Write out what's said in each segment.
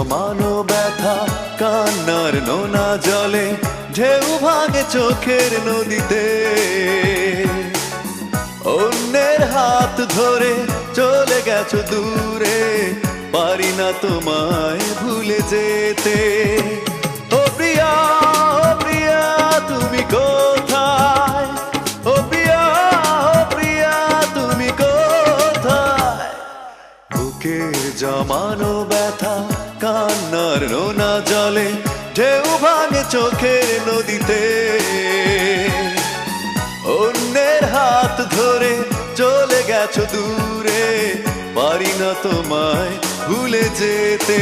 জমানো ব্যথা কান্নার নোনা জলে ঢেউ ভাঙে চোখের নদীতে। অন্যের হাত ধরে চলে গেছো দূরে, পারি না তোমায় ভুলে যেতে। ও প্রিয়া, ও প্রিয়া তুমি কোথায়? ও প্রিয়া, ও প্রিয়া তুমি কোথায়? বুকের জমানো ব্যথা কান্নার নোনা জলে ঢেউ ভাঙে চোখের নদীতে। অন্যের হাত ধরে চলে গেছো দূরে, পারি না তোমায় ভুলে যেতে।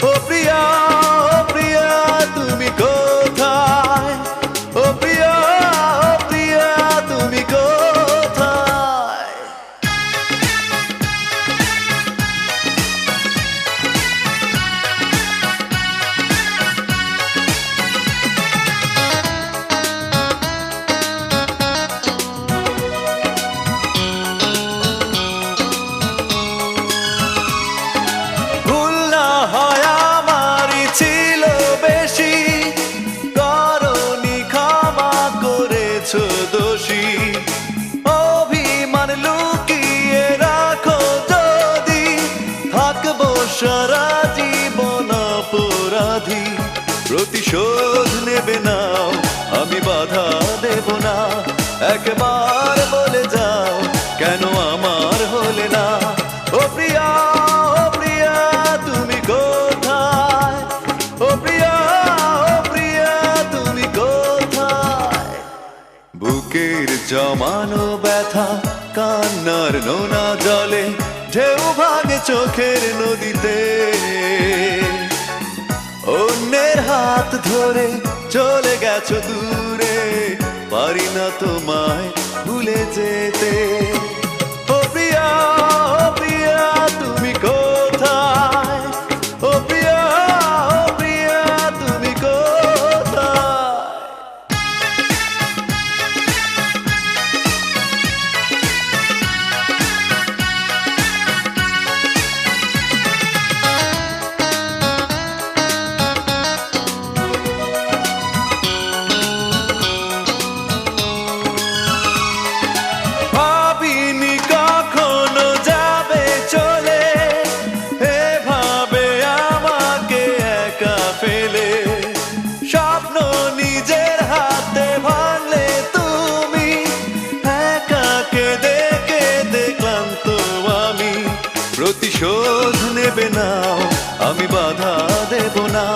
ও প্রিয়া, ও প্রিয়া তুমি কোথায়? ও প্রিয়া, ও প্রিয়া তুমি কোথায়? অভিমান লুকিয়ে রাখো যদি, থাকবো সারা জীবন অপরাধী। প্রতিশোধ নেবে নাও, আমি বাধা দেব না। একবার বলে যাও কেন আমার হলে না? ও প্রিয়া, ও প্রিয়া তুমি কোথায়? ও প্রিয়া, ও প্রিয়া তুমি কোথায়? বুকের জমানো ব্যথা কান্নার নোনা জলে ঢেউ ভাঙে চোখের নদীতে। অন্যের হাত ধরে চলে গেছো দূরে, পারি না তোমায় ভুলে যেতে। ও প্রিয়া, ও প্রিয়া তুমি কোথায়? ও প্রিয়া, ও প্রিয়া তুমি কোথায়? স্বপ্ন নিজের হাতে ভাঙলে তুমি, একা কেঁদে কেঁদে ক্লান্ত আমি। প্রতিশোধ নেবে নাও, আমি বাধা দেব না।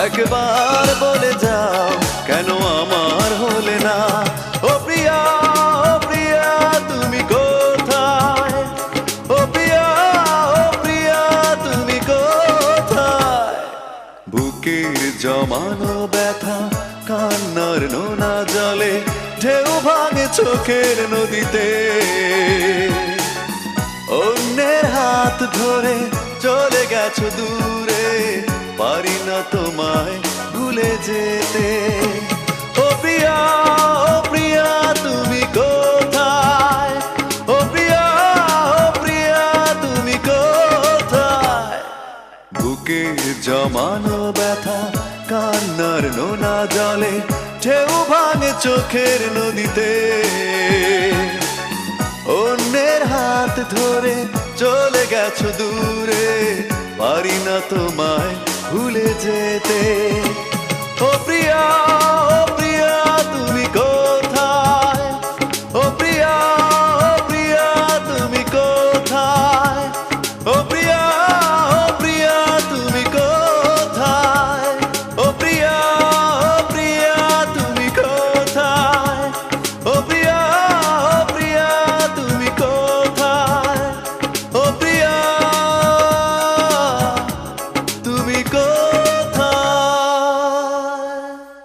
একবার বলে যাও কেন আমার হলে না? ও প্রিয়া, ও প্রিয়া তুমি কোথায়? ও প্রিয়া, ও প্রিয়া তুমি কোথায়? বুকের জমানো ব্যথা কান্নার নোনা জলে ঢেউ ভাঙে চোখের নদীতে। অন্যের হাত ধরে চলে গেছো দূরে, পারি না তোমায় ভুলে যেতে। ও প্রিয়া, ও প্রিয়া তুমি কোথায়? ও প্রিয়া, ও প্রিয়া তুমি কোথায়? বুকের জমানো ব্যথা কান্নার নোনা জলে ঢেউ ভাঙে চোখের নদীতে। অন্যের হাত ধরে চলে গেছো দূরে, পারি না তোমায় ভুলে যেতে। ও প্রিয়া, ও প্রিয়া তুমি কোথায়? ও প্রিয়া, ও প্রিয়া তুমি কোথায়? ও প্রিয়া, ও প্রিয়া তুমি কোথায়? ও প্রিয়া, ও প্রিয়া তুমি কোথায়? ও প্রিয়া, ও প্রিয়া তুমি কোথায়? ও প্রিয়া তুমি কোথায়?